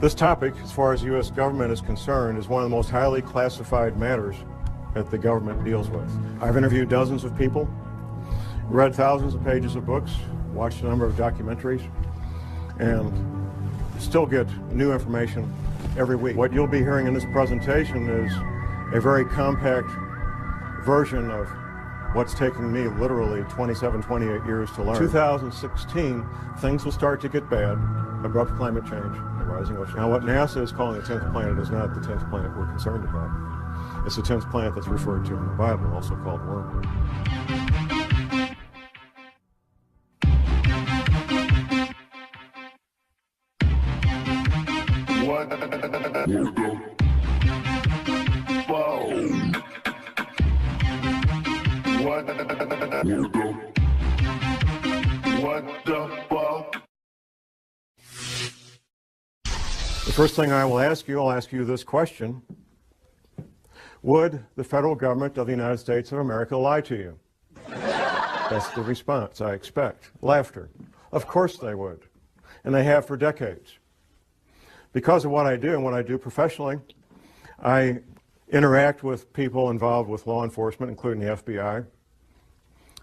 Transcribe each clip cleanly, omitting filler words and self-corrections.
This topic, as far as the U.S. government is concerned, is one of the most highly classified matters that the government deals with. I've interviewed dozens of people, read thousands of pages of books, watched a number of documentaries, and still get new information every week. What you'll be hearing in this presentation is a very compact version of what's taken me literally 27, 28 years to learn. 2016, things will start to get bad. Abrupt climate change, the rising ocean. Now what NASA is calling the 10th planet is not the 10th planet we're concerned about. It's the 10th planet that's referred to in the Bible, also called wormwood. The first thing I'll ask you this question. Would the federal government of the United States of America lie to you? That's the response I expect. Laughter. Of course they would. And they have for decades. Because of what I do and what I do professionally, I interact with people involved with law enforcement, including the FBI.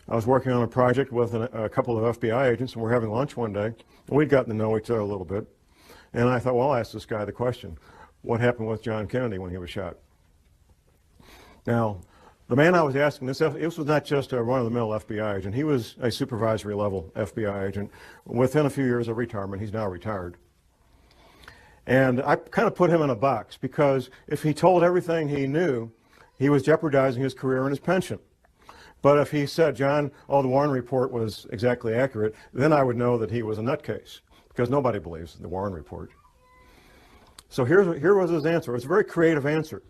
I was working on a project with a couple of FBI agents, and we're having lunch one day, and we'd gotten to know each other a little bit. And I thought, well, I'll ask this guy the question, what happened with John Kennedy when he was shot? Now, the man I was asking this was not just a run-of-the-mill FBI agent. He was a supervisory level FBI agent. Within a few years of retirement, he's now retired. And I kind of put him in a box because if he told everything he knew, he was jeopardizing his career and his pension. But if he said, John, the Warren report was exactly accurate, then I would know that he was a nutcase, because nobody believes the Warren report. So here was his answer. It was a very creative answer.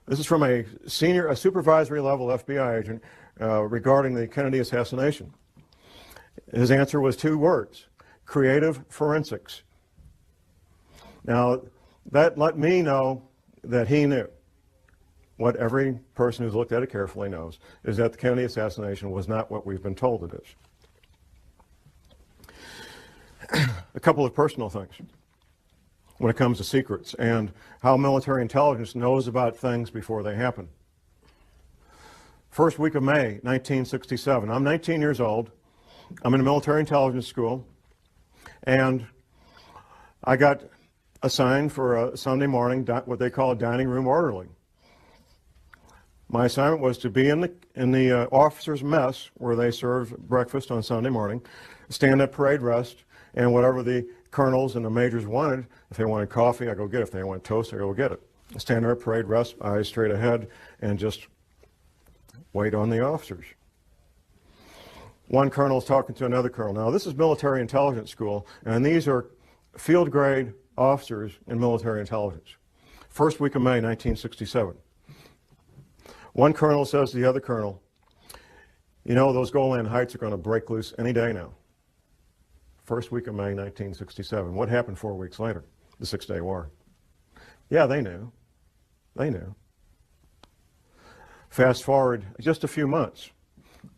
This is from a supervisory level FBI agent regarding the Kennedy assassination. His answer was 2 words: creative forensics. Now, that let me know that he knew. What every person who's looked at it carefully knows is that the Kennedy assassination was not what we've been told it is. A couple of personal things when it comes to secrets and how military intelligence knows about things before they happen. First week of May, 1967. I'm 19 years old. I'm in a military intelligence school, and I got assigned for a Sunday morning, what they call a dining room orderly. My assignment was to be in the officers' mess where they serve breakfast on Sunday morning, stand at parade rest, and whatever the colonels and the majors wanted, if they wanted coffee, I go get it. If they wanted toast, I go get it. Stand there at parade rest, eyes straight ahead, and just wait on the officers. One colonel's talking to another colonel. Now, this is military intelligence school, and these are field grade officers in military intelligence. First week of May, 1967. One colonel says to the other colonel, you know, those Golan Heights are going to break loose any day now. First week of May, 1967. What happened 4 weeks later? The Six-Day War. Yeah, they knew. They knew. Fast forward just a few months,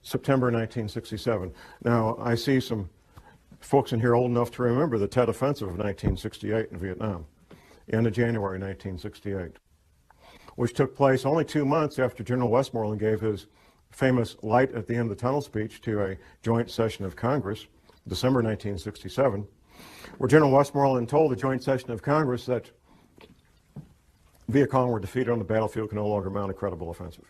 September 1967. Now, I see some folks in here old enough to remember the Tet Offensive of 1968 in Vietnam, end of January 1968, which took place only 2 months after General Westmoreland gave his famous light at the end of the tunnel speech to a joint session of Congress, December 1967, where General Westmoreland told the joint session of Congress that Viet Cong were defeated on the battlefield, can no longer mount a credible offensive.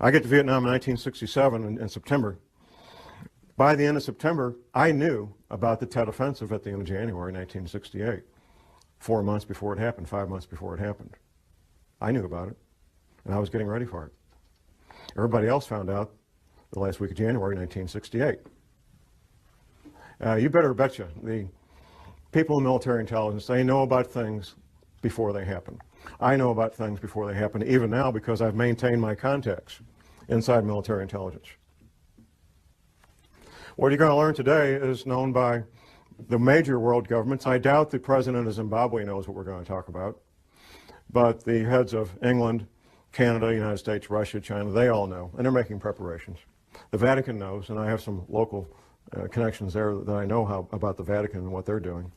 I get to Vietnam in 1967 in September. By the end of September, I knew about the Tet Offensive at the end of January 1968. 4 months before it happened, 5 months before it happened. I knew about it, and I was getting ready for it. Everybody else found out the last week of January 1968. You better betcha, the people in military intelligence, they know about things before they happen. I know about things before they happen, even now, because I've maintained my contacts inside military intelligence. What you're going to learn today is known by the major world governments. I doubt the president of Zimbabwe knows what we're going to talk about, but the heads of England, Canada, United States, Russia, China, they all know, and they're making preparations. The Vatican knows, and I have some local connections there that I know about the Vatican and what they're doing.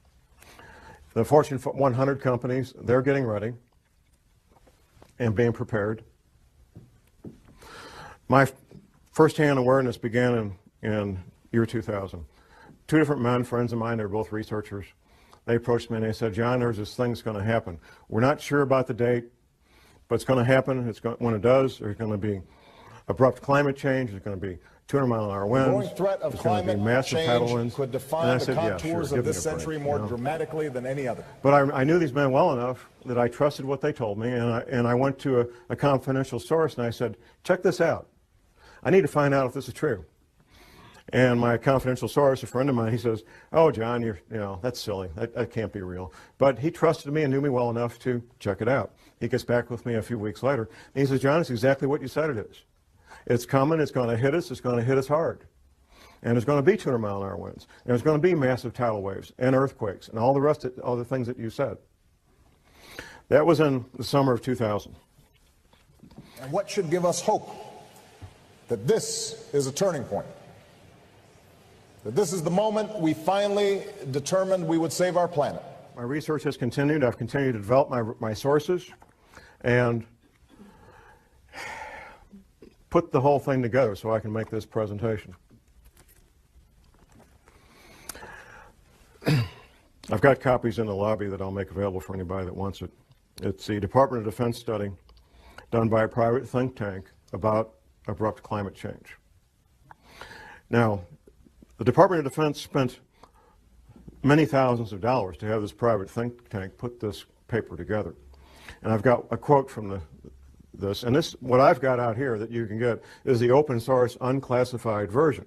The Fortune 100 companies, they're getting ready and being prepared. My first-hand awareness began in year 2000. Two different men, friends of mine, they were both researchers. They approached me and they said, John, there's this thing that's going to happen. We're not sure about the date, but it's going to happen. When it does, there's going to be abrupt climate change. There's going to be 200-mile-an-hour winds. The growing threat of climate change could define the contours of this century more dramatically than any other. But I knew these men well enough that I trusted what they told me, and I went to a confidential source and I said, check this out. I need to find out if this is true. And my confidential source, a friend of mine, he says, oh, John, that's silly. That can't be real. But he trusted me and knew me well enough to check it out. He gets back with me a few weeks later, and he says, John, it's exactly what you said it is. It's coming, it's going to hit us, it's going to hit us hard. And there's going to be 200-mile-an-hour winds. And there's going to be massive tidal waves and earthquakes and all the rest of all the things that you said. That was in the summer of 2000. And what should give us hope that this is a turning point? That this is the moment we finally determined we would save our planet. My research has continued. I've continued to develop my sources and put the whole thing together so I can make this presentation. I've got copies in the lobby that I'll make available for anybody that wants it. It's the Department of Defense study done by a private think tank about abrupt climate change. Now, the Department of Defense spent many thousands of dollars to have this private think tank put this paper together. And I've got a quote from this, and what I've got out here that you can get is the open source unclassified version.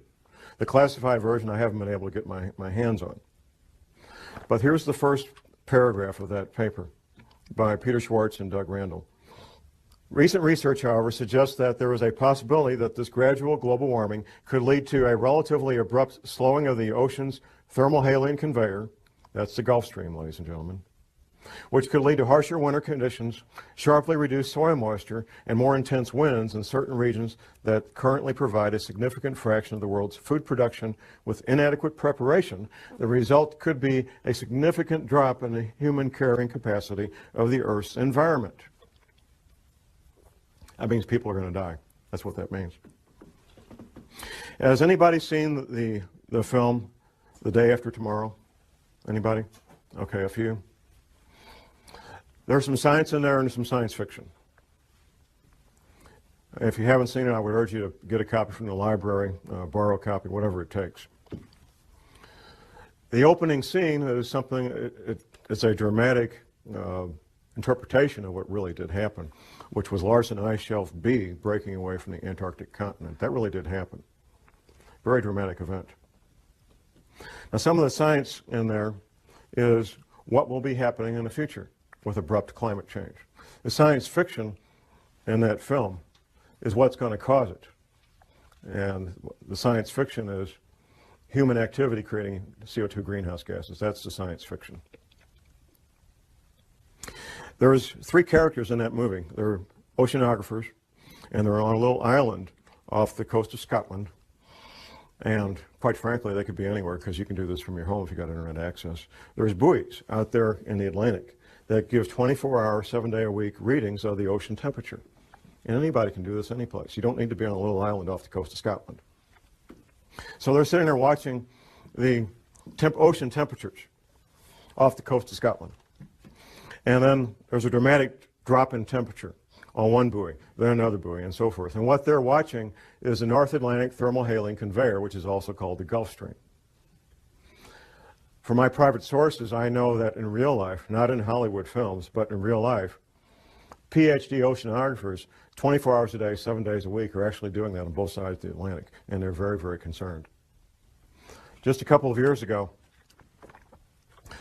The classified version I haven't been able to get my hands on. But here's the first paragraph of that paper by Peter Schwartz and Doug Randall. Recent research, however, suggests that there is a possibility that this gradual global warming could lead to a relatively abrupt slowing of the ocean's thermohaline conveyor, that's the Gulf Stream, ladies and gentlemen, which could lead to harsher winter conditions, sharply reduced soil moisture, and more intense winds in certain regions that currently provide a significant fraction of the world's food production. With inadequate preparation, the result could be a significant drop in the human carrying capacity of the Earth's environment. That means people are going to die. That's what that means. Has anybody seen the film The Day After Tomorrow? Anybody? Okay, a few. There's some science in there and some science fiction. If you haven't seen it, I would urge you to get a copy from the library, borrow a copy, whatever it takes. The opening scene is something, it's a dramatic interpretation of what really did happen, which was Larsen Ice Shelf B breaking away from the Antarctic continent. That really did happen. Very dramatic event. Now, some of the science in there is what will be happening in the future with abrupt climate change. The science fiction in that film is what's going to cause it. And the science fiction is human activity creating CO2 greenhouse gases. That's the science fiction. There's three characters in that movie. They're oceanographers, and they're on a little island off the coast of Scotland. And quite frankly, they could be anywhere because you can do this from your home if you've got internet access. There's buoys out there in the Atlantic that give 24-hour, 7-day-a-week readings of the ocean temperature. And anybody can do this any place. You don't need to be on a little island off the coast of Scotland. So they're sitting there watching the ocean temperatures off the coast of Scotland. And then there's a dramatic drop in temperature on one buoy, then another buoy, and so forth. And what they're watching is the North Atlantic thermohaline conveyor, which is also called the Gulf Stream. From my private sources, I know that in real life, not in Hollywood films, but in real life, PhD oceanographers, 24 hours a day, 7 days a week, are actually doing that on both sides of the Atlantic, and they're very, very concerned. Just a couple of years ago,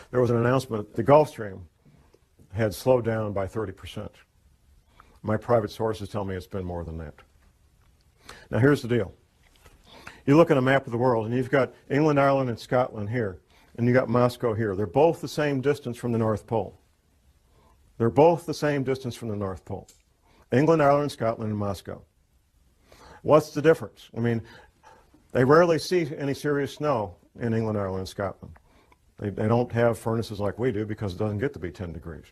there was an announcement the Gulf Stream had slowed down by 30%. My private sources tell me it's been more than that. Now here's the deal. You look at a map of the world and you've got England, Ireland, and Scotland here, and you got Moscow here. They're both the same distance from the North Pole. They're both the same distance from the North Pole. England, Ireland, Scotland, and Moscow. What's the difference? I mean, they rarely see any serious snow in England, Ireland, and Scotland. They don't have furnaces like we do because it doesn't get to be 10 degrees.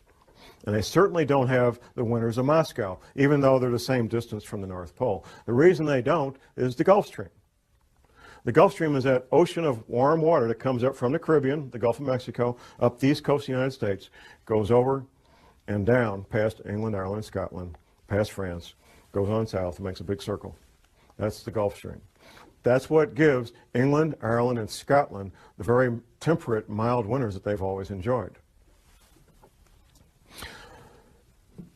And they certainly don't have the winters of Moscow, even though they're the same distance from the North Pole. The reason they don't is the Gulf Stream. The Gulf Stream is that ocean of warm water that comes up from the Caribbean, the Gulf of Mexico, up the east coast of the United States, goes over and down past England, Ireland, and Scotland, past France, goes on south and makes a big circle. That's the Gulf Stream. That's what gives England, Ireland, and Scotland the very temperate, mild winters that they've always enjoyed.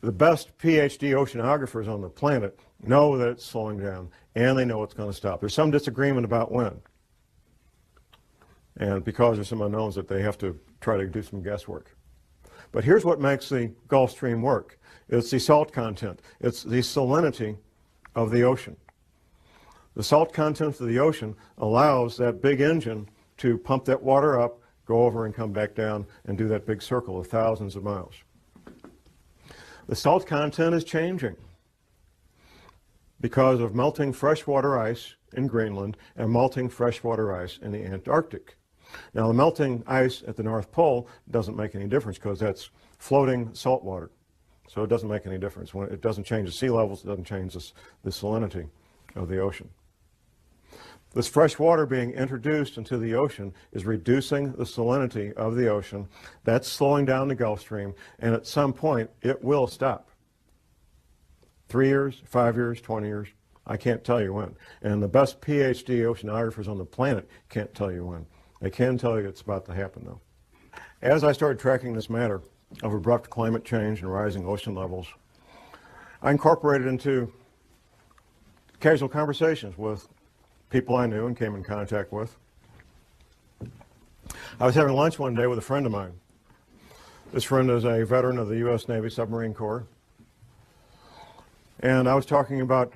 The best PhD oceanographers on the planet know that it's slowing down, and they know it's going to stop. There's some disagreement about when. And because there's some unknowns that they have to try to do some guesswork. But here's what makes the Gulf Stream work. It's the salt content. It's the salinity of the ocean. The salt content of the ocean allows that big engine to pump that water up, go over and come back down and do that big circle of thousands of miles. The salt content is changing because of melting freshwater ice in Greenland and melting freshwater ice in the Antarctic. Now, the melting ice at the North Pole doesn't make any difference because that's floating salt water. So it doesn't make any difference. When it doesn't change the sea levels, it doesn't change the salinity of the ocean. This fresh water being introduced into the ocean is reducing the salinity of the ocean. That's slowing down the Gulf Stream, and at some point it will stop. 3 years, 5 years, 20 years, I can't tell you when. And the best PhD oceanographers on the planet can't tell you when. They can tell you it's about to happen, though. As I started tracking this matter of abrupt climate change and rising ocean levels, I incorporated into casual conversations with people I knew and came in contact with. I was having lunch one day with a friend of mine. This friend is a veteran of the U.S. Navy Submarine Corps. And I was talking about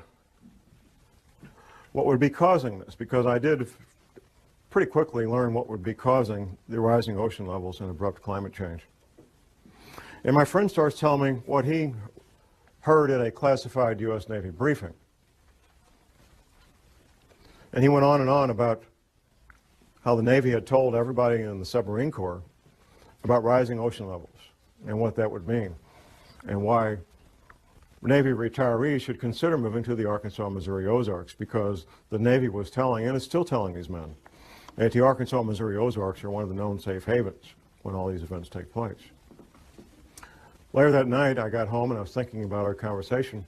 what would be causing this, because I did pretty quickly learn what would be causing the rising ocean levels and abrupt climate change. And my friend starts telling me what he heard at a classified U.S. Navy briefing. And he went on and on about how the Navy had told everybody in the submarine corps about rising ocean levels and what that would mean, and why Navy retirees should consider moving to the Arkansas, Missouri Ozarks, because the Navy was telling, and is still telling these men, that the Arkansas, Missouri Ozarks are one of the known safe havens when all these events take place. Later that night, I got home and I was thinking about our conversation,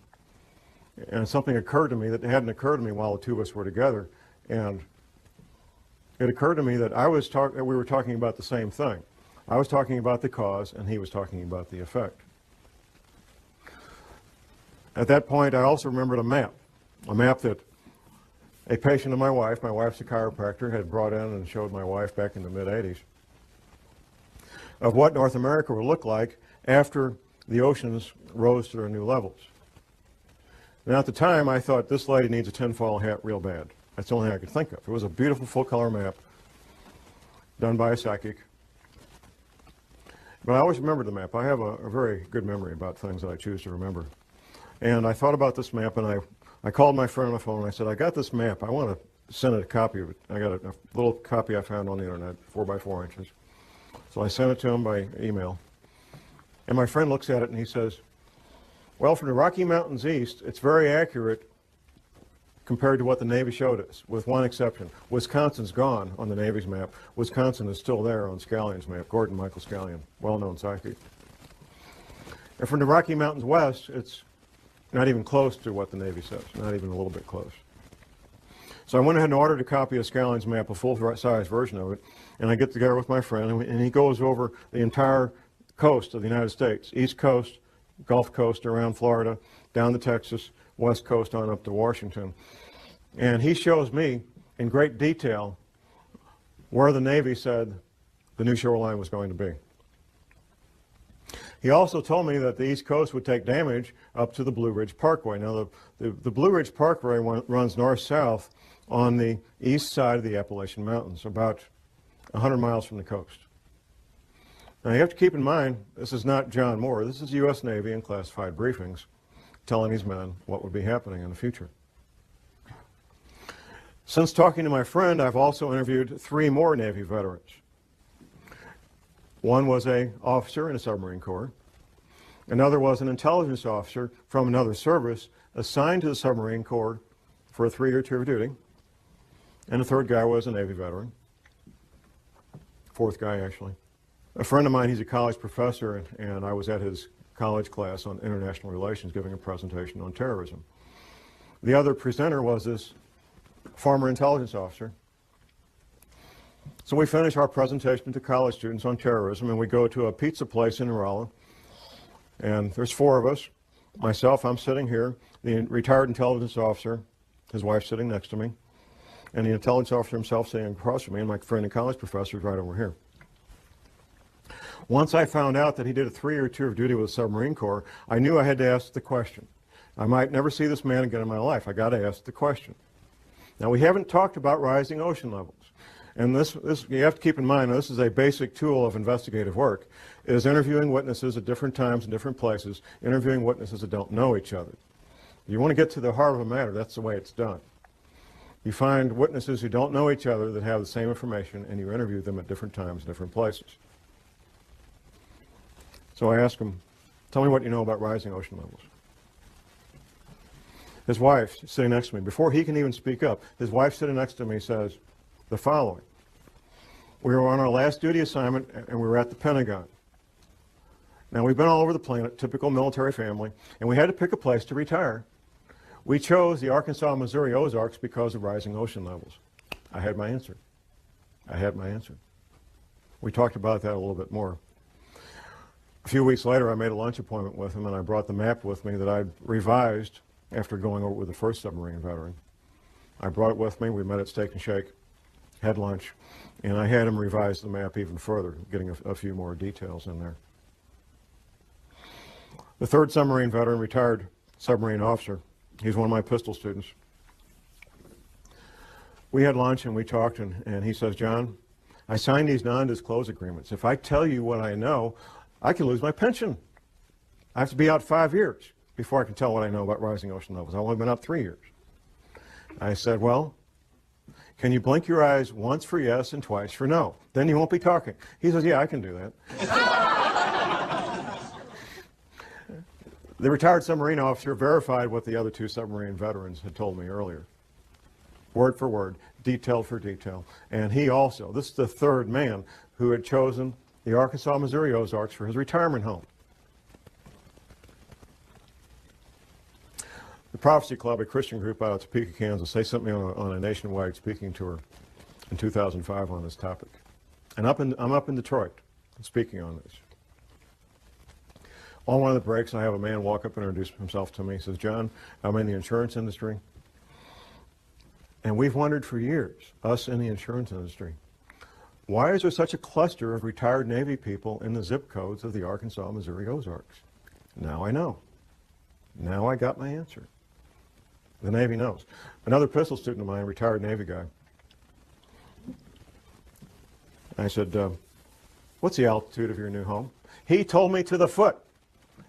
and something occurred to me that hadn't occurred to me while the two of us were together. And it occurred to me that we were talking about the same thing. I was talking about the cause, and he was talking about the effect. At that point, I also remembered a map that a patient of my wife's a chiropractor, had brought in and showed my wife back in the mid-'80s, of what North America would look like after the oceans rose to their new levels. Now, at the time, I thought, this lady needs a tinfoil hat real bad. That's the only thing I could think of. It was a beautiful full-color map done by a psychic. But I always remembered the map. I have a very good memory about things that I choose to remember. And I thought about this map, and I called my friend on the phone, and I said, I got this map. I want to send it a copy of it. I got a little copy I found on the internet, 4 by 4 inches. So I sent it to him by email. And my friend looks at it, and he says, well, from the Rocky Mountains east, it's very accurate compared to what the Navy showed us, with one exception. Wisconsin's gone on the Navy's map. Wisconsin is still there on Scallion's map, Gordon Michael Scallion, well-known psychic. And from the Rocky Mountains west, it's not even close to what the Navy says, not even a little bit close. So I went ahead and ordered a copy of Scallion's map, a full-size version of it, and I get together with my friend, and he goes over the entire coast of the United States, East Coast, Gulf Coast around Florida, down to Texas, West Coast on up to Washington. And he shows me in great detail where the Navy said the new shoreline was going to be. He also told me that the East Coast would take damage up to the Blue Ridge Parkway. Now, the Blue Ridge Parkway runs north-south on the east side of the Appalachian Mountains, about 100 miles from the coast. Now, you have to keep in mind, this is not John Moore. This is U.S. Navy in classified briefings telling these men what would be happening in the future. Since talking to my friend, I've also interviewed 3 more Navy veterans. One was an officer in the submarine corps. Another was an intelligence officer from another service assigned to the submarine corps for a 3-year tour of duty. And the third guy was a Navy veteran. Fourth guy, actually. A friend of mine, he's a college professor, and I was at his college class on international relations giving a presentation on terrorism. The other presenter was this former intelligence officer. So we finish our presentation to college students on terrorism, and we go to a pizza place in Rolla. And there's 4 of us. Myself, I'm sitting here. The retired intelligence officer, his wife sitting next to me. And the intelligence officer himself sitting across from me, and my friend and college professor is right over here. Once I found out that he did a 3-year tour of duty with the submarine corps, I knew I had to ask the question. I might never see this man again in my life. I got to ask the question. Now, we haven't talked about rising ocean levels. And this you have to keep in mind, this is a basic tool of investigative work, is interviewing witnesses at different times and different places, interviewing witnesses that don't know each other. You want to get to the heart of a matter, that's the way it's done. You find witnesses who don't know each other that have the same information, and you interview them at different times and different places. So I asked him, tell me what you know about rising ocean levels. His wife, sitting next to me, before he can even speak up, his wife sitting next to me says the following. We were on our last duty assignment, and we were at the Pentagon. Now, we've been all over the planet, typical military family, and we had to pick a place to retire. We chose the Arkansas, Missouri Ozarks because of rising ocean levels. I had my answer. I had my answer. We talked about that a little bit more. A few weeks later, I made a lunch appointment with him, and I brought the map with me that I'd revised after going over with the first submarine veteran. I brought it with me. We met at Steak and Shake, had lunch, and I had him revise the map even further, getting a few more details in there. The third submarine veteran, retired submarine officer, he's one of my pistol students. We had lunch and we talked, and he says, John, I signed these non-disclose agreements. If I tell you what I know, I can lose my pension. I have to be out 5 years before I can tell what I know about rising ocean levels. I've only been out 3 years. I said, well, can you blink your eyes once for yes and twice for no? Then you won't be talking. He says, yeah, I can do that. The retired submarine officer verified what the other 2 submarine veterans had told me earlier. Word for word, detail for detail. And he also, this is the third man who had chosen the Arkansas, Missouri Ozarks for his retirement home. The Prophecy Club, a Christian group out of Topeka, Kansas, they sent me on a nationwide speaking tour in 2005 on this topic. And I'm up in Detroit speaking on this. On one of the breaks, I have a man walk up and introduce himself to me. He says, John, I'm in the insurance industry. And we've wondered for years, us in the insurance industry, why is there such a cluster of retired Navy people in the zip codes of the Arkansas, Missouri Ozarks? Now I know. Now I got my answer. The Navy knows. Another pistol student of mine, retired Navy guy, I said, what's the altitude of your new home? He told me to the foot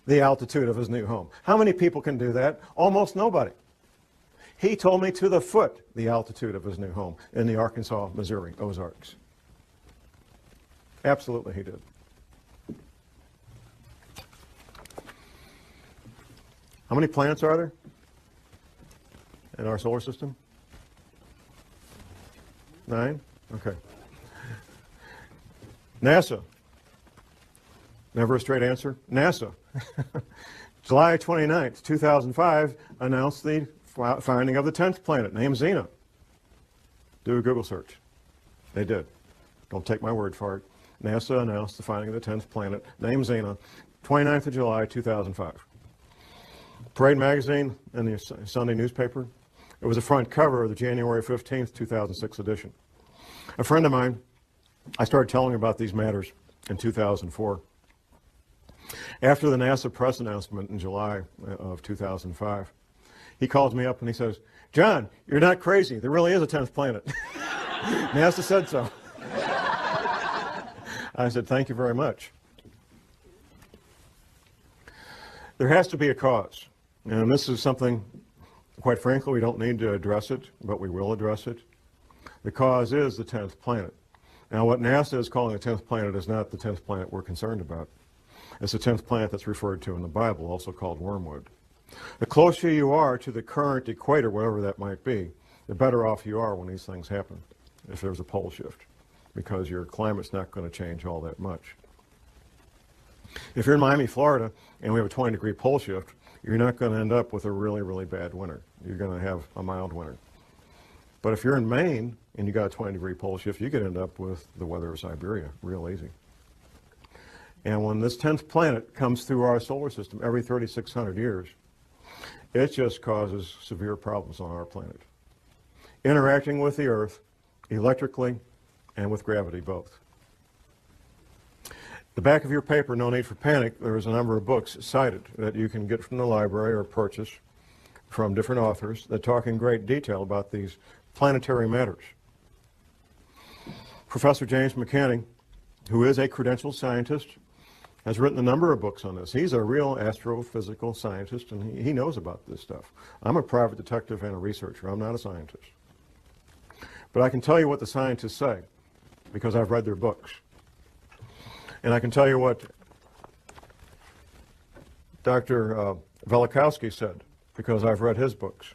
the altitude of his new home. How many people can do that? Almost nobody. He told me to the foot the altitude of his new home in the Arkansas, Missouri Ozarks. Absolutely he did. How many planets are there in our solar system? 9? Okay. NASA. Never a straight answer. NASA. July 29th, 2005, announced the finding of the 10th planet, named Xena. Do a Google search. They did. Don't take my word for it. NASA announced the finding of the 10th planet, named Xena, 29th of July, 2005. Parade magazine and the Sunday newspaper. It was the front cover of the January 15th, 2006 edition. A friend of mine, I started telling him about these matters in 2004. After the NASA press announcement in July of 2005, he calls me up and he says, John, you're not crazy. There really is a 10th planet. NASA said so. I said, thank you very much. There has to be a cause. And this is something, quite frankly, we don't need to address it, but we will address it. The cause is the 10th planet. Now, what NASA is calling the 10th planet is not the 10th planet we're concerned about. It's the 10th planet that's referred to in the Bible, also called Wormwood. The closer you are to the current equator, whatever that might be, the better off you are when these things happen, if there's a pole shift, because your climate's not going to change all that much. If you're in Miami, Florida, and we have a 20-degree pole shift, you're not going to end up with a really, really bad winter. You're going to have a mild winter. But if you're in Maine and you got a 20-degree pole shift, you could end up with the weather of Siberia real easy. And when this 10th planet comes through our solar system every 3,600 years, it just causes severe problems on our planet. Interacting with the Earth electrically and with gravity both. The back of your paper, No Need for Panic, there is a number of books cited that you can get from the library or purchase from different authors that talk in great detail about these planetary matters. Professor James McCanning, who is a credentialed scientist, has written a number of books on this. He's a real astrophysical scientist, and he knows about this stuff. I'm a private detective and a researcher. I'm not a scientist. But I can tell you what the scientists say, because I've read their books. And I can tell you what Dr. Velikovsky said, because I've read his books.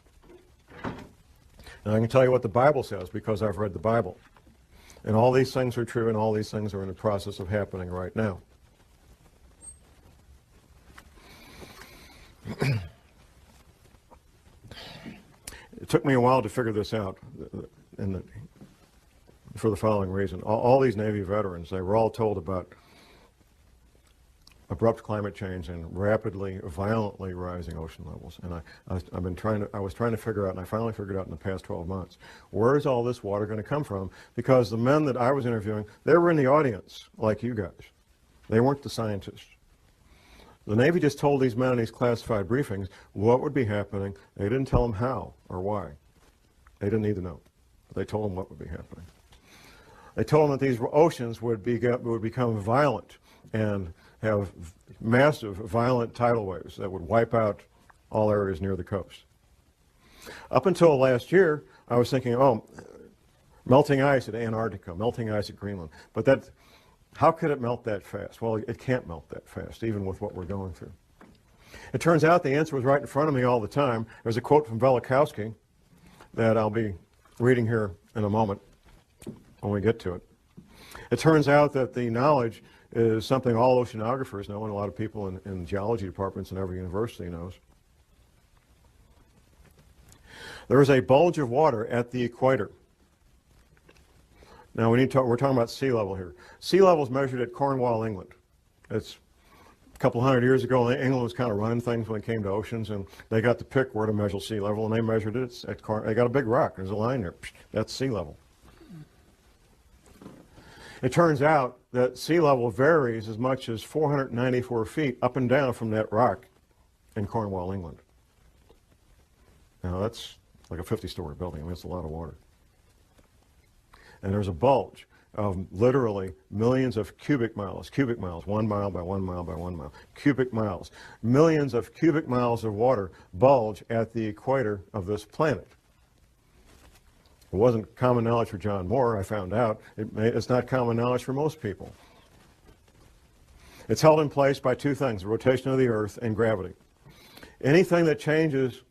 And I can tell you what the Bible says, because I've read the Bible. And all these things are true, and all these things are in the process of happening right now. It took me a while to figure this out for the following reason. All these Navy veterans, they were all told about abrupt climate change and rapidly, violently rising ocean levels. And I was trying to figure out, and I finally figured out in the past 12 months, where is all this water going to come from? Because the men that I was interviewing, they were in the audience, like you guys. They weren't the scientists. The Navy just told these men in these classified briefings what would be happening. They didn't tell them how or why. They didn't need to know. They told them what would be happening. They told them that these oceans would become violent and have massive, violent tidal waves that would wipe out all areas near the coast. Up until last year, I was thinking, oh, melting ice at Antarctica, melting ice at Greenland. But how could it melt that fast? Well, it can't melt that fast, even with what we're going through. It turns out the answer was right in front of me all the time. There's a quote from Velikovsky that I'll be reading here in a moment when we get to it. It turns out that the knowledge is something all oceanographers know, and a lot of people in geology departments in every university knows. There is a bulge of water at the equator. Now we're talking about sea level here. Sea level is measured at Cornwall, England. It's a couple hundred years ago. England was kind of running things when it came to oceans, and they got to pick where to measure sea level, and they measured it at they got a big rock. There's a line there. That's sea level. It turns out that sea level varies as much as 494 feet up and down from that rock in Cornwall, England. Now that's like a 50-story building. I mean, it's a lot of water. And there's a bulge of literally millions of cubic miles, 1 mile by 1 mile by 1 mile, cubic miles, millions of cubic miles of water bulge at the equator of this planet. It wasn't common knowledge for John Moore, I found out. It's not common knowledge for most people. It's held in place by two things, the rotation of the Earth and gravity. Anything that changes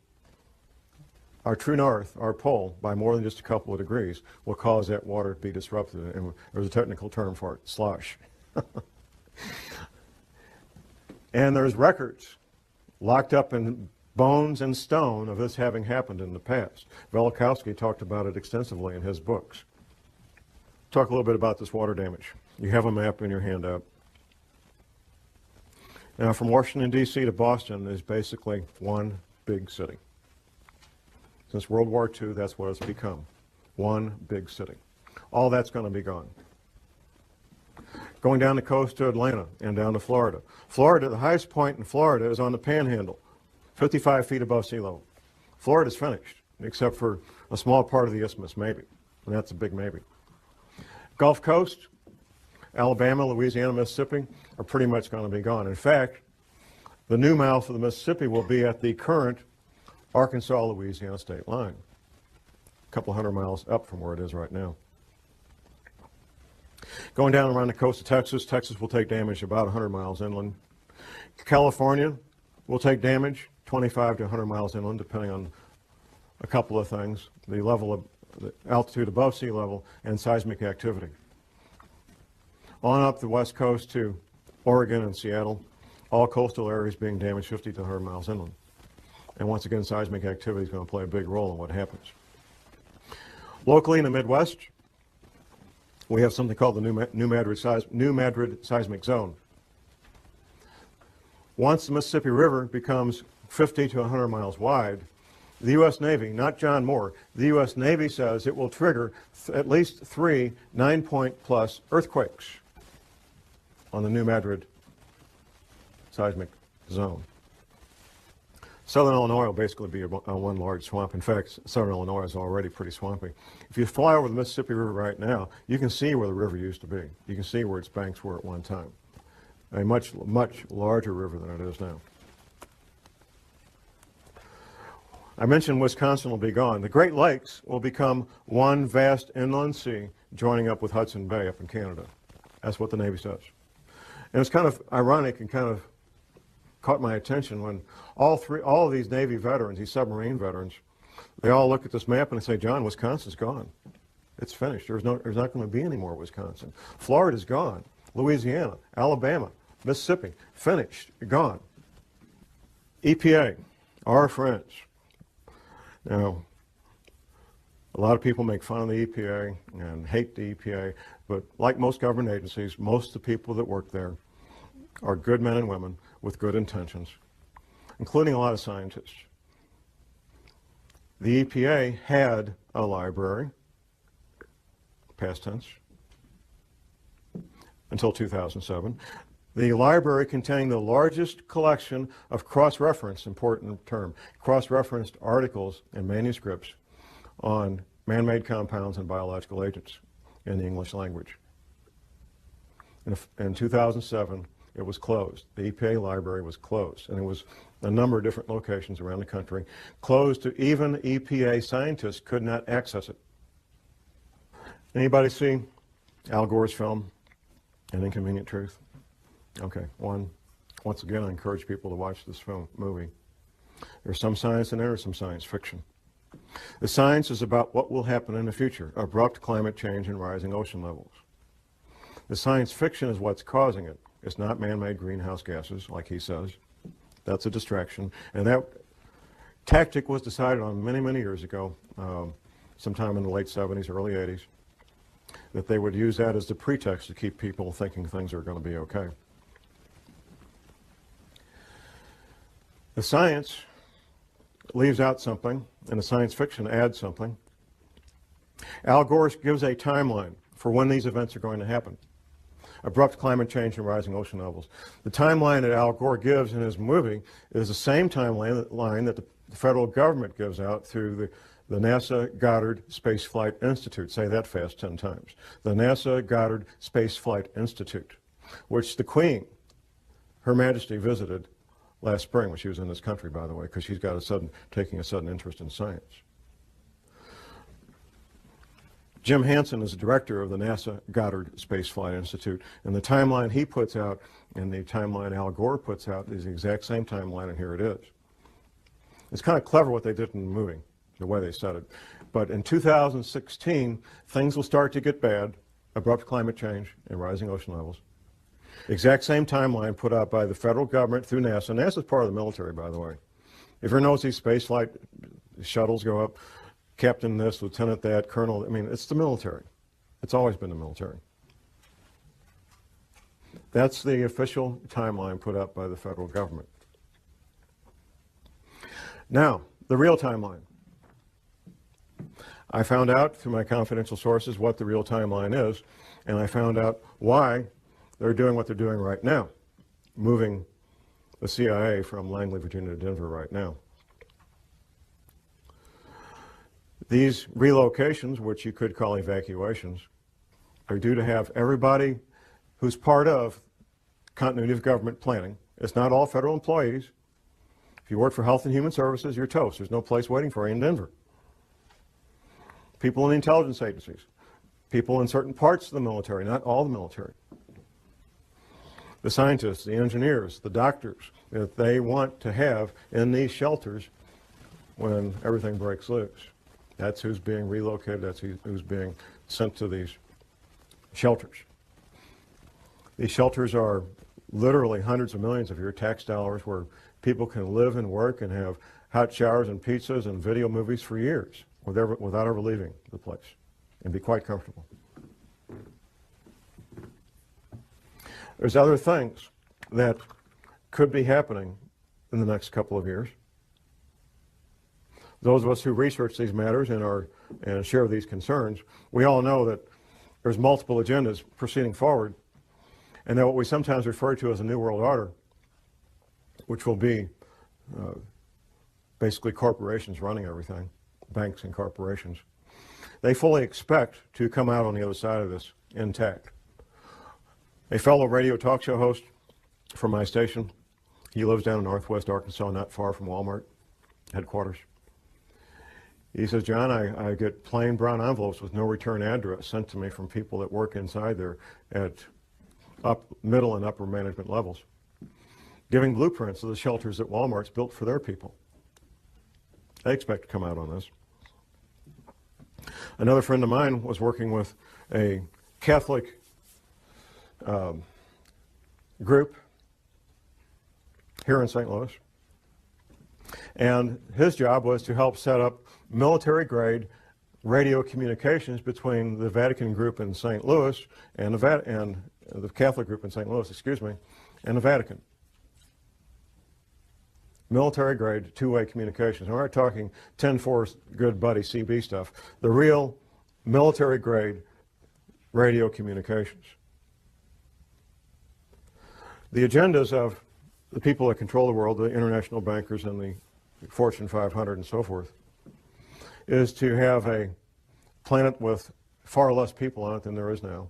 our true north, our pole, by more than just a couple of degrees will cause that water to be disrupted. And there's a technical term for it, slosh. And there's records locked up in bones and stone of this having happened in the past. Velikovsky talked about it extensively in his books. Talk a little bit about this water damage. You have a map in your handout. Now, from Washington, D.C. to Boston is basically one big city. Since World War II, that's what it's become. One big city. All that's going to be gone. Going down the coast to Atlanta and down to Florida. Florida, the highest point in Florida is on the Panhandle, 55 feet above sea level. Florida's finished, except for a small part of the isthmus, maybe. And that's a big maybe. Gulf Coast, Alabama, Louisiana, Mississippi are pretty much going to be gone. In fact, the new mouth of the Mississippi will be at the current Arkansas-Louisiana state line, a couple hundred miles up from where it is right now. Going down around the coast of Texas, Texas will take damage about 100 miles inland. California will take damage 25 to 100 miles inland, depending on a couple of things, the level of the altitude above sea level and seismic activity. On up the west coast to Oregon and Seattle, all coastal areas being damaged 50 to 100 miles inland. And once again, seismic activity is going to play a big role in what happens. Locally in the Midwest, we have something called the New Madrid seismic zone. Once the Mississippi River becomes 50 to 100 miles wide, the U.S. Navy, not John Moore, the U.S. Navy says it will trigger at least 3 9-point plus earthquakes on the New Madrid seismic zone. Southern Illinois will basically be one large swamp. In fact, southern Illinois is already pretty swampy. If you fly over the Mississippi River right now, you can see where the river used to be. You can see where its banks were at one time. A much, much larger river than it is now. I mentioned Wisconsin will be gone. The Great Lakes will become one vast inland sea joining up with Hudson Bay up in Canada. That's what the Navy says. And it's kind of ironic and kind of caught my attention when all of these Navy veterans, these submarine veterans, they all look at this map and they say, John, Wisconsin's gone. It's finished. There's not going to be any more Wisconsin. Florida's gone. Louisiana, Alabama, Mississippi, finished, gone. EPA, our friends. Now, a lot of people make fun of the EPA and hate the EPA, but like most government agencies, most of the people that work there are good men and women with good intentions, including a lot of scientists. The EPA had a library, past tense, until 2007. The library containing the largest collection of cross-referenced, important term, cross-referenced articles and manuscripts on man-made compounds and biological agents in the English language. In 2007, it was closed. The EPA library was closed, and it was a number of different locations around the country, closed to even EPA scientists could not access it. Anybody see Al Gore's film, An Inconvenient Truth? Okay, once again, I encourage people to watch this movie. There's some science in there, there's some science fiction. The science is about what will happen in the future, abrupt climate change and rising ocean levels. The science fiction is what's causing it. It's not man-made greenhouse gases, like he says. That's a distraction. And that tactic was decided on many, many years ago, sometime in the late 70s, early 80s, that they would use that as the pretext to keep people thinking things are going to be okay. The science leaves out something, and the science fiction adds something. Al Gore gives a timeline for when these events are going to happen. Abrupt climate change and rising ocean levels. The timeline that Al Gore gives in his movie is the same timeline that the federal government gives out through the NASA Goddard Space Flight Institute. Say that fast 10 times. The NASA Goddard Space Flight Institute, which the Queen, Her Majesty, visited last spring when she was in this country, by the way, because she's got taking a sudden interest in science. Jim Hansen is the director of the NASA Goddard Space Flight Institute, and the timeline he puts out and the timeline Al Gore puts out is the exact same timeline, and here it is. It's kind of clever what they did in the movie, the way they said it. But in 2016, things will start to get bad, abrupt climate change and rising ocean levels. Exact same timeline put out by the federal government through NASA. NASA's part of the military, by the way. If you notice these space flight shuttles go up, captain this, lieutenant that, colonel, I mean, it's the military. It's always been the military. That's the official timeline put out by the federal government. Now, the real timeline. I found out through my confidential sources what the real timeline is, and I found out why they're doing what they're doing right now, moving the CIA from Langley, Virginia to Denver right now. These relocations, which you could call evacuations, are due to have everybody who's part of continuity of government planning. It's not all federal employees. If you work for Health and Human Services, you're toast. There's no place waiting for you in Denver. People in the intelligence agencies, people in certain parts of the military, not all the military. The scientists, the engineers, the doctors that they want to have in these shelters when everything breaks loose. That's who's being relocated, that's who's being sent to these shelters. These shelters are literally hundreds of millions of your tax dollars where people can live and work and have hot showers and pizzas and video movies for years without ever leaving the place and be quite comfortable. There's other things that could be happening in the next couple of years. Those of us who research these matters and share these concerns, we all know that there's multiple agendas proceeding forward, and that what we sometimes refer to as a New World Order, which will be basically corporations running everything, banks and corporations, they fully expect to come out on the other side of this intact. A fellow radio talk show host from my station, he lives down in northwest Arkansas, not far from Walmart headquarters. He says, John, I get plain brown envelopes with no return address sent to me from people that work inside there at middle and upper management levels, giving blueprints of the shelters that Walmart's built for their people. They expect to come out on this. Another friend of mine was working with a Catholic group here in St. Louis, and his job was to help set up military-grade radio communications between the Vatican group in St. Louis and the Catholic group in St. Louis, and the Vatican. Military-grade, two-way communications. We're not talking 10-4 good buddy CB stuff. The real military-grade radio communications. The agendas of the people that control the world, the international bankers and the Fortune 500 and so forth, is to have a planet with far less people on it than there is now,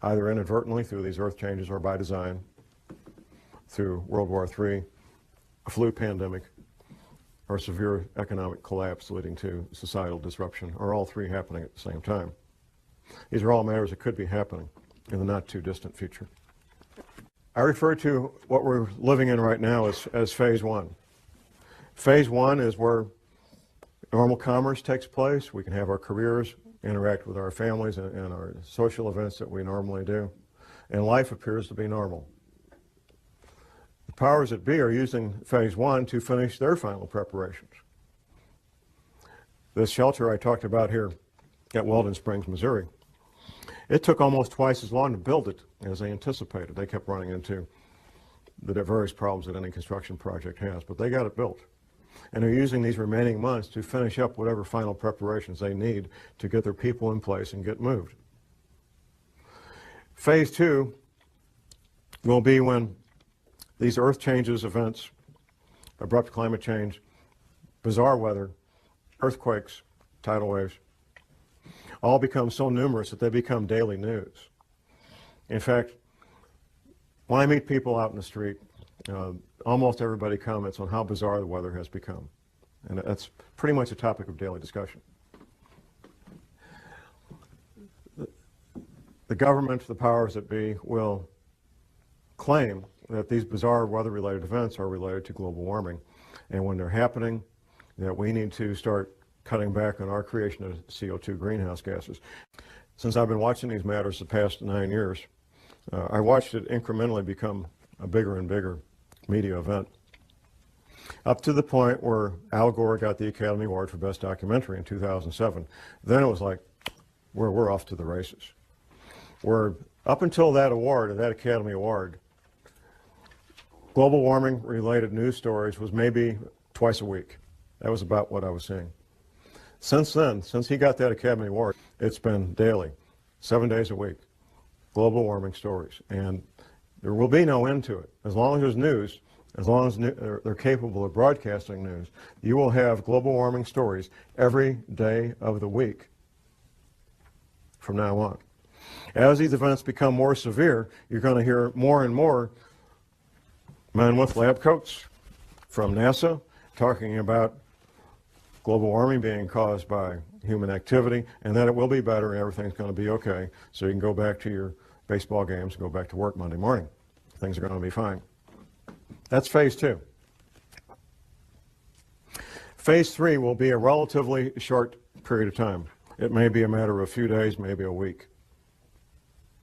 either inadvertently through these earth changes or by design, through World War III, a flu pandemic, or severe economic collapse leading to societal disruption, or all three happening at the same time. These are all matters that could be happening in the not too distant future. I refer to what we're living in right now as phase one. Phase one is where normal commerce takes place. We can have our careers, interact with our families and our social events that we normally do, and life appears to be normal. The powers that be are using phase one to finish their final preparations. This shelter I talked about here at Weldon Springs, Missouri, it took almost twice as long to build it as they anticipated. They kept running into the various problems that any construction project has, but they got it built. And they're using these remaining months to finish up whatever final preparations they need to get their people in place and get moved. Phase two will be when these earth changes events, abrupt climate change, bizarre weather, earthquakes, tidal waves, all become so numerous that they become daily news. In fact, when I meet people out in the street, almost everybody comments on how bizarre the weather has become. And that's pretty much a topic of daily discussion. The government, the powers that be, will claim that these bizarre weather-related events are related to global warming. And when they're happening, that we need to start cutting back on our creation of CO2 greenhouse gases. Since I've been watching these matters the past 9 years, I watched it incrementally become a bigger and bigger media event, up to the point where Al Gore got the Academy Award for Best Documentary in 2007. Then it was like, we're off to the races. Up until that award, that Academy Award, global warming related news stories was maybe twice a week. That was about what I was seeing. Since then, since he got that Academy Award, it's been daily, 7 days a week, global warming stories. And there will be no end to it. As long as there's news, as long as they're capable of broadcasting news, you will have global warming stories every day of the week from now on. As these events become more severe, you're going to hear more and more men with lab coats from NASA talking about global warming being caused by human activity, and that it will be better and everything's going to be okay, so you can go back to your baseball games and go back to work Monday morning. Things are going to be fine. That's phase 2. Phase 3 will be a relatively short period of time. It may be a matter of a few days, maybe a week.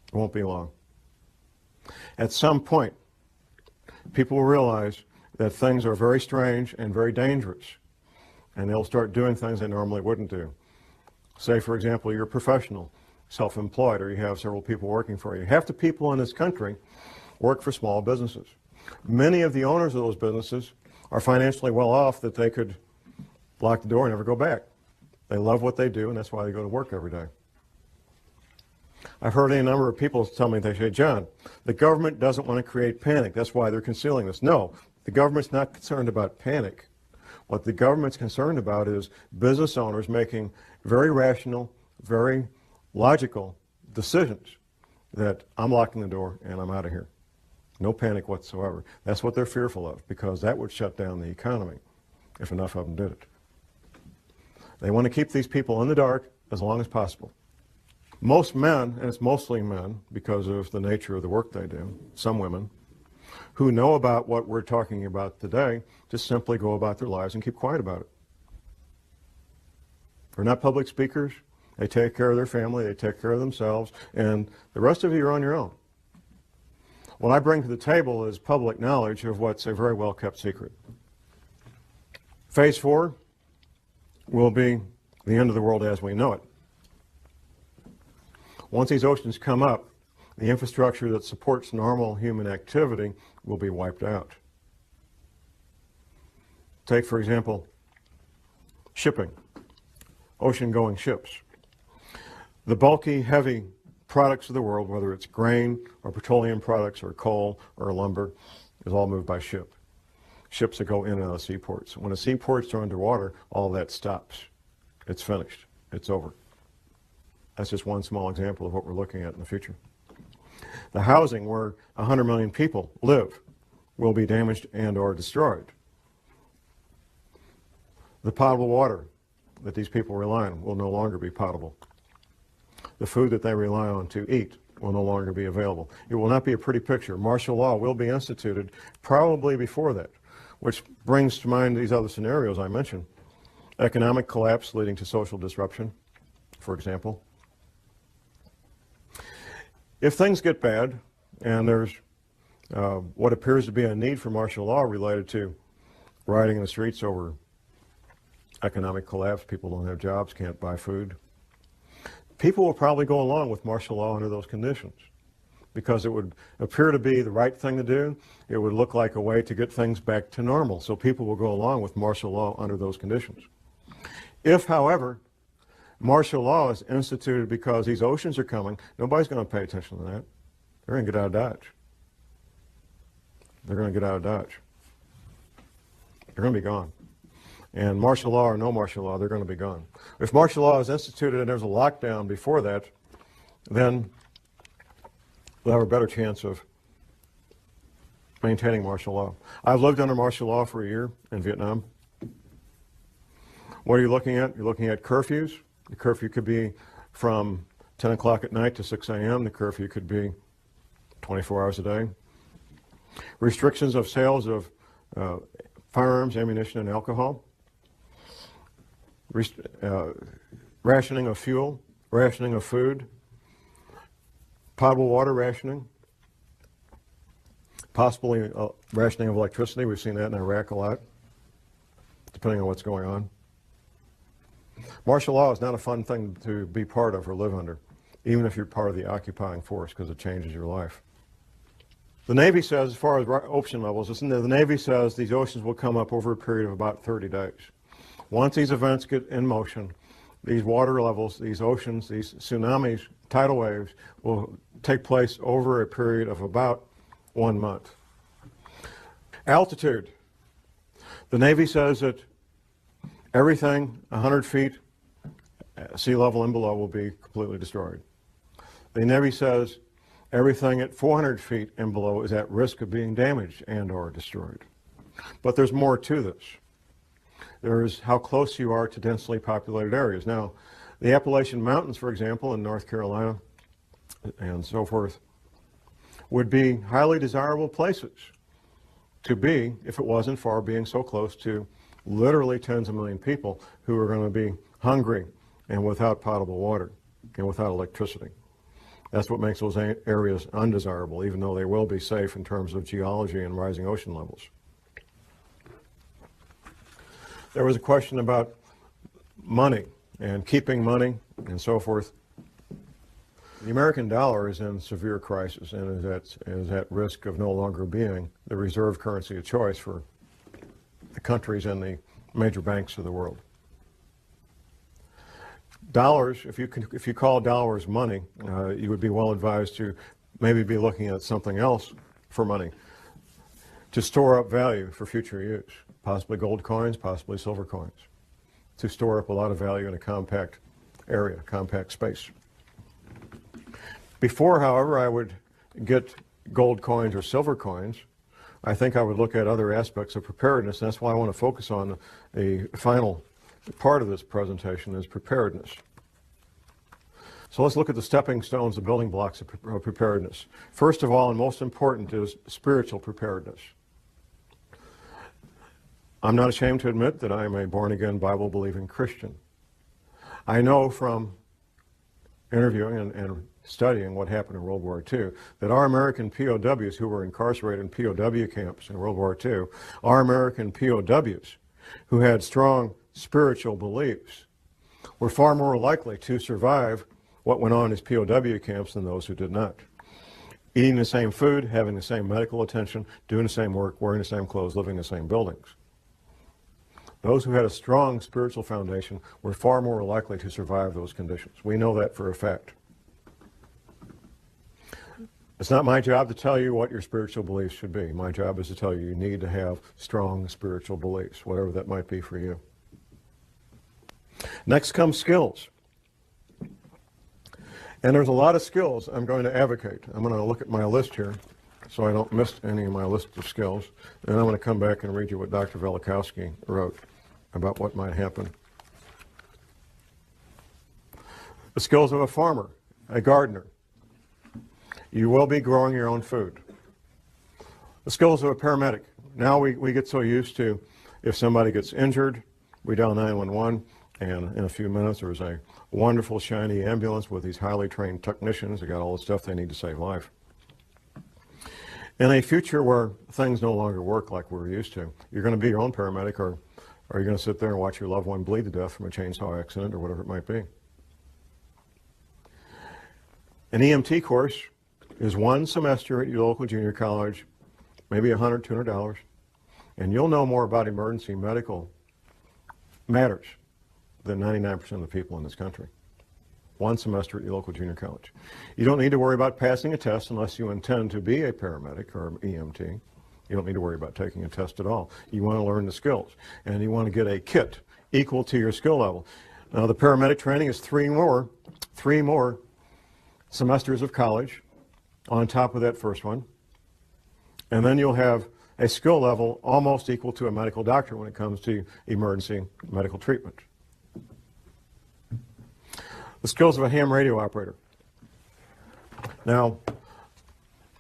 It won't be long. At some point, people will realize that things are very strange and very dangerous, and they'll start doing things they normally wouldn't do. Say, for example, you're a professional, self-employed, or you have several people working for you. Half the people in this country work for small businesses. Many of the owners of those businesses are financially well off that they could lock the door and never go back. They love what they do, and that's why they go to work every day. I've heard a number of people tell me, they say, John, the government doesn't want to create panic. That's why they're concealing this. No, the government's not concerned about panic. What the government's concerned about is business owners making very rational, very logical decisions that I'm locking the door and I'm out of here. No panic whatsoever. That's what they're fearful of, because that would shut down the economy if enough of them did it. They want to keep these people in the dark as long as possible. Most men, and it's mostly men because of the nature of the work they do, some women, who know about what we're talking about today, just simply go about their lives and keep quiet about it. They're not public speakers. They take care of their family, they take care of themselves, and the rest of you are on your own. What I bring to the table is public knowledge of what's a very well-kept secret. Phase 4 will be the end of the world as we know it. Once these oceans come up, the infrastructure that supports normal human activity will be wiped out. Take, for example, shipping, ocean-going ships. The bulky, heavy products of the world, whether it's grain or petroleum products or coal or lumber, is all moved by ship. Ships that go in and out of seaports. When the seaports are underwater, all that stops. It's finished. It's over. That's just one small example of what we're looking at in the future. The housing where 100 million people live will be damaged and or destroyed. The potable water that these people rely on will no longer be potable. The food that they rely on to eat will no longer be available. It will not be a pretty picture. Martial law will be instituted probably before that, which brings to mind these other scenarios I mentioned. Economic collapse leading to social disruption, for example. If things get bad, and there's what appears to be a need for martial law related to rioting in the streets over economic collapse, people don't have jobs, can't buy food, people will probably go along with martial law under those conditions because it would appear to be the right thing to do. It would look like a way to get things back to normal, so people will go along with martial law under those conditions. If, however, martial law is instituted because these oceans are coming, nobody's going to pay attention to that. They're going to get out of Dodge. They're going to get out of Dodge. They're going to be gone. And martial law or no martial law, they're going to be gone. If martial law is instituted and there's a lockdown before that, then we'll have a better chance of maintaining martial law. I've lived under martial law for a year in Vietnam. What are you looking at? You're looking at curfews. The curfew could be from 10 o'clock at night to 6 a.m. The curfew could be 24 hours a day. Restrictions of sales of firearms, ammunition, and alcohol. Rationing of fuel, rationing of food, potable water rationing, possibly rationing of electricity. We've seen that in Iraq a lot, depending on what's going on. Martial law is not a fun thing to be part of or live under, even if you're part of the occupying force, because it changes your life. The Navy says, as far as ocean levels, the Navy says these oceans will come up over a period of about 30 days. Once these events get in motion, these water levels, these oceans, these tsunamis, tidal waves will take place over a period of about 1 month. Altitude. The Navy says that everything 100 feet sea level and below will be completely destroyed. The Navy says everything at 400 feet and below is at risk of being damaged and or destroyed. But there's more to this. There's how close you are to densely populated areas. Now, the Appalachian Mountains, for example, in North Carolina and so forth, would be highly desirable places to be if it wasn't for being so close to literally tens of million people who are going to be hungry and without potable water and without electricity. That's what makes those areas undesirable, even though they will be safe in terms of geology and rising ocean levels. There was a question about money and keeping money and so forth. The American dollar is in severe crisis and is at risk of no longer being the reserve currency of choice for the countries and the major banks of the world. Dollars, if you call dollars money, you would be well advised to maybe be looking at something else for money to store up value for future use, possibly gold coins, possibly silver coins, to store up a lot of value in a compact area, compact space. Before, however, I would get gold coins or silver coins, I think I would look at other aspects of preparedness, and that's why I want to focus on the final part of this presentation is preparedness. So let's look at the stepping stones, the building blocks of preparedness. First of all, and most important, is spiritual preparedness. I'm not ashamed to admit that I am a born-again, Bible-believing Christian. I know from interviewing and studying what happened in World War II that our American POWs who were incarcerated in POW camps in World War II, our American POWs who had strong spiritual beliefs were far more likely to survive what went on in these POW camps than those who did not. Eating the same food, having the same medical attention, doing the same work, wearing the same clothes, living in the same buildings. Those who had a strong spiritual foundation were far more likely to survive those conditions. We know that for a fact. It's not my job to tell you what your spiritual beliefs should be. My job is to tell you need to have strong spiritual beliefs, whatever that might be for you. Next comes skills. And there's a lot of skills I'm going to advocate. I'm going to look at my list here so I don't miss any of my list of skills. And I'm going to come back and read you what Dr. Velikowski wrote about what might happen. The skills of a farmer, a gardener. You will be growing your own food. The skills of a paramedic. Now we get so used to if somebody gets injured, we dial 911, and in a few minutes there's a wonderful shiny ambulance with these highly trained technicians. They got all the stuff they need to save life. In a future where things no longer work like we're used to, you're going to be your own paramedic, or you're going to sit there and watch your loved one bleed to death from a chainsaw accident or whatever it might be. An EMT course is one semester at your local junior college, maybe $100, $200, and you'll know more about emergency medical matters than 99% of the people in this country. One semester at your local junior college. You don't need to worry about passing a test unless you intend to be a paramedic or EMT. You don't need to worry about taking a test at all. You want to learn the skills, and you want to get a kit equal to your skill level. Now, the paramedic training is three more semesters of college on top of that first one, and then you'll have a skill level almost equal to a medical doctor when it comes to emergency medical treatment. The skills of a ham radio operator. Now,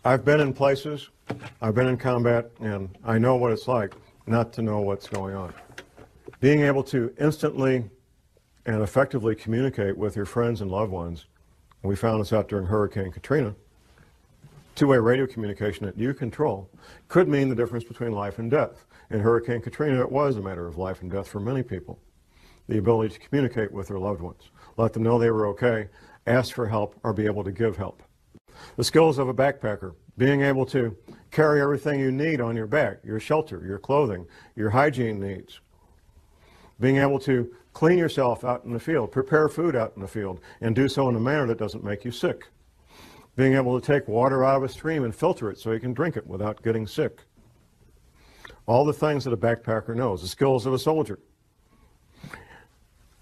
I've been in places, I've been in combat, and I know what it's like not to know what's going on. Being able to instantly and effectively communicate with your friends and loved ones, and we found this out during Hurricane Katrina, two-way radio communication that you control could mean the difference between life and death. In Hurricane Katrina, it was a matter of life and death for many people. The ability to communicate with their loved ones, let them know they were okay, ask for help, or be able to give help. The skills of a backpacker, being able to carry everything you need on your back, your shelter, your clothing, your hygiene needs. Being able to clean yourself out in the field, prepare food out in the field, and do so in a manner that doesn't make you sick. Being able to take water out of a stream and filter it so you can drink it without getting sick. All the things that a backpacker knows, the skills of a soldier.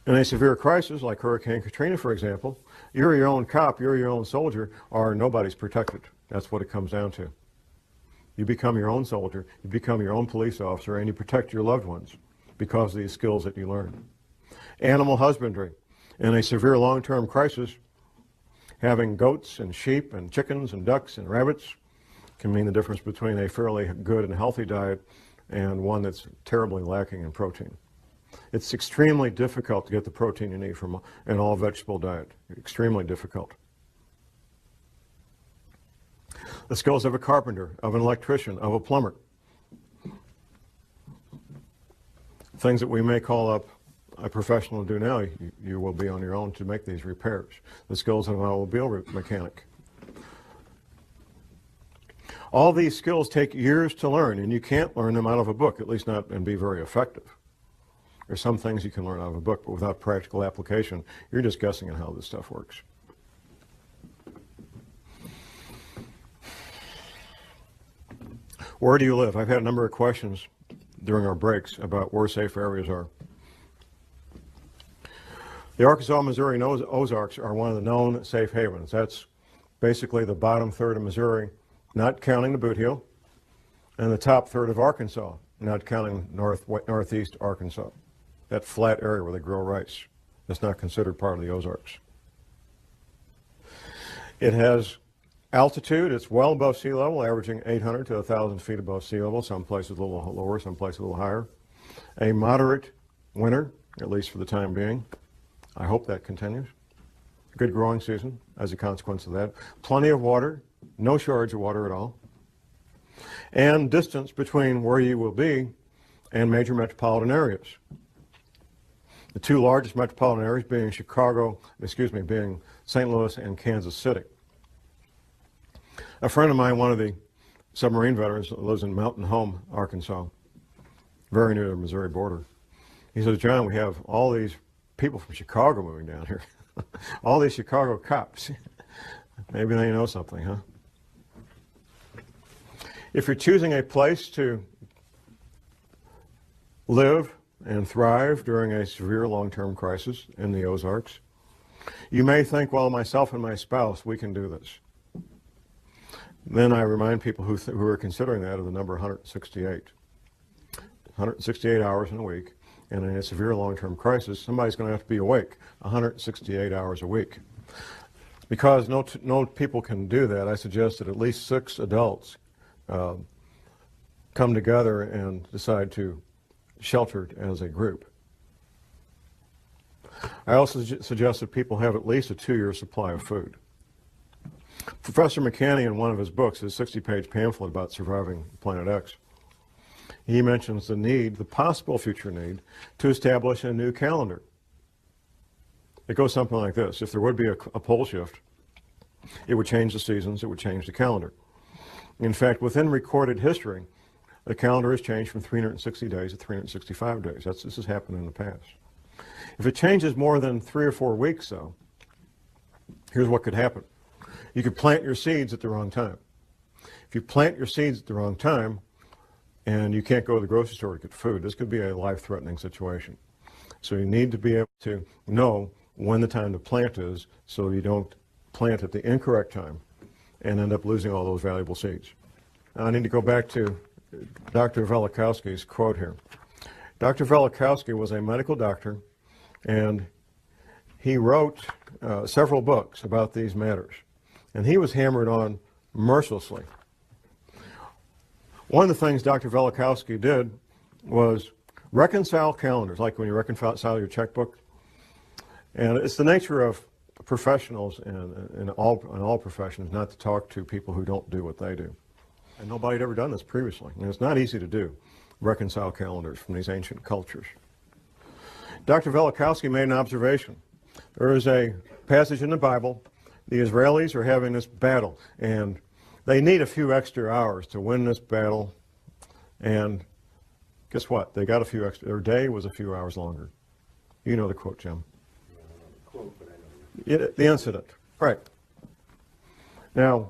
In a severe crisis, like Hurricane Katrina, for example, you're your own cop, you're your own soldier, or nobody's protected. That's what it comes down to. You become your own soldier, you become your own police officer, and you protect your loved ones because of these skills that you learn. Animal husbandry. In a severe long-term crisis, having goats and sheep and chickens and ducks and rabbits can mean the difference between a fairly good and healthy diet and one that's terribly lacking in protein. It's extremely difficult to get the protein you need from an all-vegetable diet. Extremely difficult. The skills of a carpenter, of an electrician, of a plumber. Things that we may call up a professional to do now, you will be on your own to make these repairs. The skills of an automobile mechanic. All these skills take years to learn, and you can't learn them out of a book, at least not and be very effective. There's some things you can learn out of a book, but without practical application, you're just guessing at how this stuff works. Where do you live? I've had a number of questions during our breaks about where safe areas are. The Arkansas, Missouri, and Ozarks are one of the known safe havens. That's basically the bottom third of Missouri, not counting the Boot Heel, and the top third of Arkansas, not counting northeast Arkansas. That flat area where they grow rice. That's not considered part of the Ozarks. It has altitude. It's well above sea level, averaging 800 to 1,000 feet above sea level, some places a little lower, some places a little higher. A moderate winter, at least for the time being. I hope that continues. Good growing season as a consequence of that. Plenty of water, no shortage of water at all. And distance between where you will be and major metropolitan areas. The two largest metropolitan areas being being St. Louis and Kansas City. A friend of mine, one of the submarine veterans, lives in Mountain Home, Arkansas, very near the Missouri border. He says, John, we have all these people from Chicago moving down here. All these Chicago cops. Maybe they know something, huh? If you're choosing a place to live and thrive during a severe long-term crisis in the Ozarks, you may think, well, myself and my spouse, we can do this. Then I remind people who are considering that of the number 168. 168 hours in a week, and in a severe long-term crisis, somebody's going to have to be awake 168 hours a week. Because no people can do that, I suggest that at least 6 adults come together and decide to shelter as a group. I also suggest that people have at least a 2-year supply of food. Professor McCanney, in one of his books, his 60-page pamphlet about surviving Planet X, he mentions the possible future need to establish a new calendar. It goes something like this. If there would be a pole shift, it would change the seasons, it would change the calendar. In fact, within recorded history, the calendar has changed from 360 days to 365 days. This has happened in the past. If it changes more than 3 or 4 weeks, though, here's what could happen. You could plant your seeds at the wrong time. If you plant your seeds at the wrong time and you can't go to the grocery store to get food, this could be a life-threatening situation. So you need to be able to know when the time to plant is so you don't plant at the incorrect time and end up losing all those valuable seeds. Now, I need to go back to Dr. Velikowski's quote here. Dr. Velikowski was a medical doctor, and he wrote several books about these matters. And he was hammered on mercilessly. One of the things Dr. Velikowski did was reconcile calendars, like when you reconcile your checkbook. And it's the nature of professionals and in all professions not to talk to people who don't do what they do. And nobody had ever done this previously. And it's not easy to do, reconcile calendars from these ancient cultures. Dr. Velikowski made an observation. There is a passage in the Bible. The Israelis are having this battle, and they need a few extra hours to win this battle. And guess what? They got a few extra. Their day was a few hours longer. You know the quote, Jim. The incident, right. Now,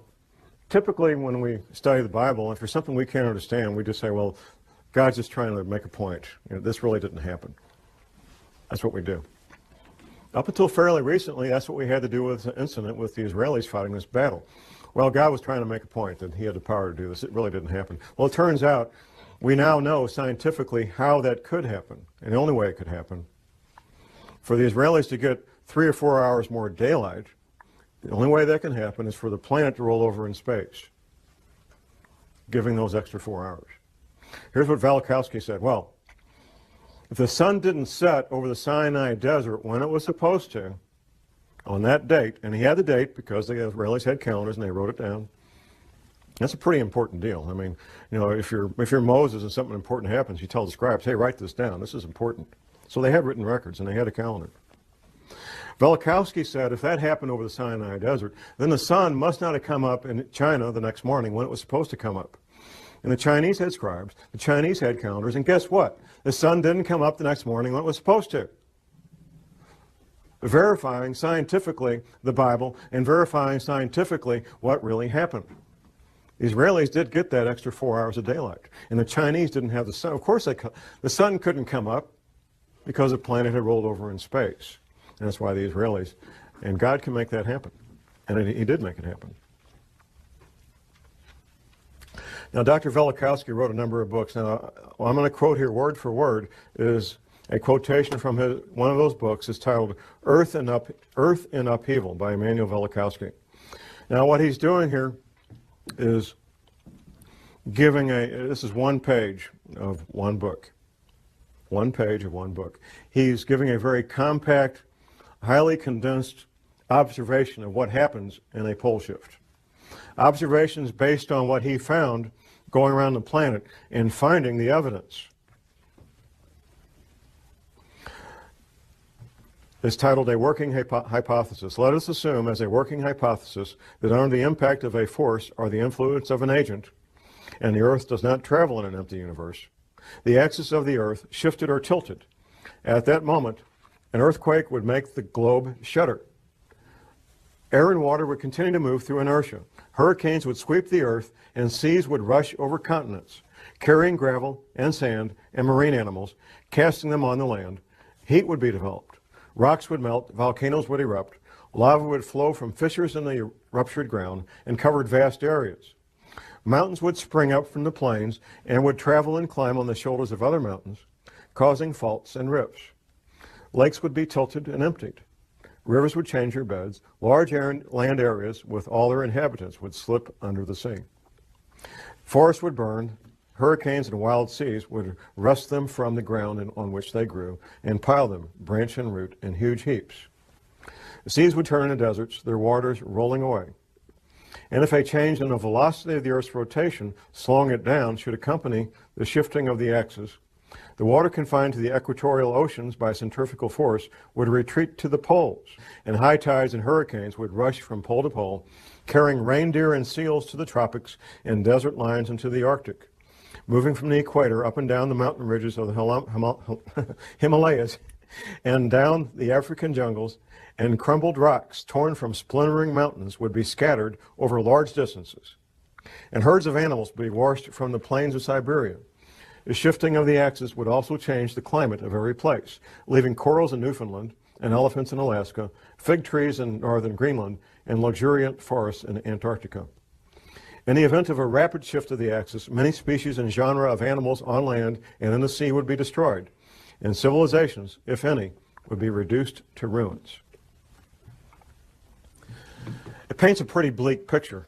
typically when we study the Bible, if there's something we can't understand, we just say, well, God's just trying to make a point. This really didn't happen. That's what we do. Up until fairly recently, that's what we had to do with the incident with the Israelis fighting this battle. Well, God was trying to make a point that he had the power to do this. It really didn't happen. Well, it turns out We now know scientifically how that could happen, and the only way it could happen. For the Israelis to get 3 or 4 hours more daylight, the only way that can happen is for the planet to roll over in space, giving those extra 4 hours. Here's what Velikovsky said. Well, if the sun didn't set over the Sinai desert when it was supposed to, on that date, and he had the date because the Israelis had calendars and they wrote it down, that's a pretty important deal. I mean, you know, if you're Moses and something important happens, you tell the scribes, hey, write this down. This is important. So they had written records and they had a calendar. Velikovsky said if that happened over the Sinai desert, then the sun must not have come up in China the next morning when it was supposed to come up. And the Chinese had scribes, the Chinese had calendars, and guess what? The sun didn't come up the next morning when it was supposed to. Verifying scientifically the Bible and verifying scientifically what really happened. The Israelis did get that extra 4 hours of daylight, and the Chinese didn't have the sun. Of course, the sun couldn't come up because the planet had rolled over in space. And that's why the Israelis, and God can make that happen. And he did make it happen. Now, Dr. Velikovsky wrote a number of books. Now, what I'm going to quote here word for word is a quotation from one of those books. It's titled Earth in Upheaval by Emanuel Velikovsky. Now, what he's doing here is giving this is one page of one book. One page of one book. He's giving a very compact, highly condensed observation of what happens in a pole shift. Observations based on what he found going around the planet and finding the evidence. It's titled A Working Hypothesis. Let us assume as a working hypothesis that under the impact of a force or the influence of an agent, and the Earth does not travel in an empty universe, the axis of the Earth shifted or tilted. At that moment, an earthquake would make the globe shudder. Air and water would continue to move through inertia. Hurricanes would sweep the Earth, and seas would rush over continents, carrying gravel and sand and marine animals, casting them on the land. Heat would be developed. Rocks would melt, volcanoes would erupt, lava would flow from fissures in the ruptured ground and covered vast areas. Mountains would spring up from the plains and would travel and climb on the shoulders of other mountains, causing faults and rifts. Lakes would be tilted and emptied. Rivers would change their beds. Large land areas with all their inhabitants would slip under the sea. Forests would burn. Hurricanes and wild seas would wrest them from the ground on which they grew and pile them, branch and root, in huge heaps. The seas would turn into deserts, their waters rolling away. And if a change in the velocity of the Earth's rotation, slowing it down, should accompany the shifting of the axis, the water confined to the equatorial oceans by centrifugal force would retreat to the poles, and high tides and hurricanes would rush from pole to pole, carrying reindeer and seals to the tropics and desert lions into the Arctic. Moving from the equator up and down the mountain ridges of the Himalayas and down the African jungles, and crumbled rocks torn from splintering mountains would be scattered over large distances. And herds of animals would be washed from the plains of Siberia. The shifting of the axis would also change the climate of every place, leaving corals in Newfoundland and elephants in Alaska, fig trees in northern Greenland, and luxuriant forests in Antarctica. In the event of a rapid shift of the axis, many species and genera of animals on land and in the sea would be destroyed, and civilizations, if any, would be reduced to ruins. It paints a pretty bleak picture,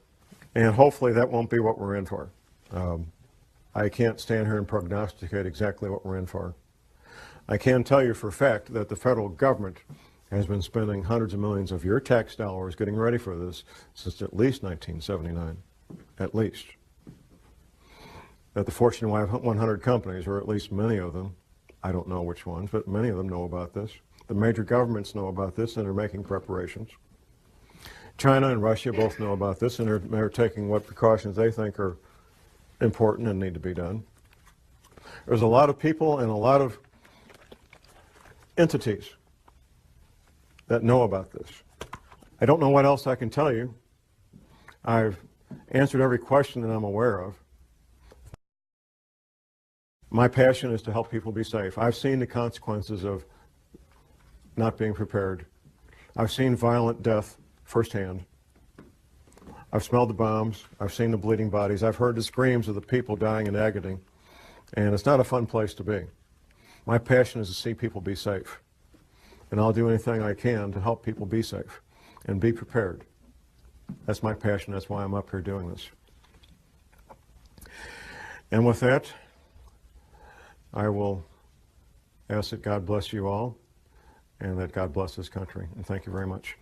and hopefully that won't be what we're in for. I can't stand here and prognosticate exactly what we're in for. I can tell you for a fact that the federal government has been spending hundreds of millions of your tax dollars getting ready for this since at least 1979. At least. That the Fortune 100 companies, or at least many of them, I don't know which ones, but many of them know about this. The major governments know about this and are making preparations. China and Russia both know about this and they're taking what precautions they think are important and need to be done. There's a lot of people and a lot of entities that know about this. I don't know what else I can tell you. I've answered every question that I'm aware of. My passion is to help people be safe. I've seen the consequences of not being prepared. I've seen violent death firsthand. I've smelled the bombs. I've seen the bleeding bodies. I've heard the screams of the people dying in agony. And it's not a fun place to be. My passion is to see people be safe. And I'll do anything I can to help people be safe and be prepared. That's my passion. That's why I'm up here doing this. And with that, I will ask that God bless you all and that God bless this country. And thank you very much.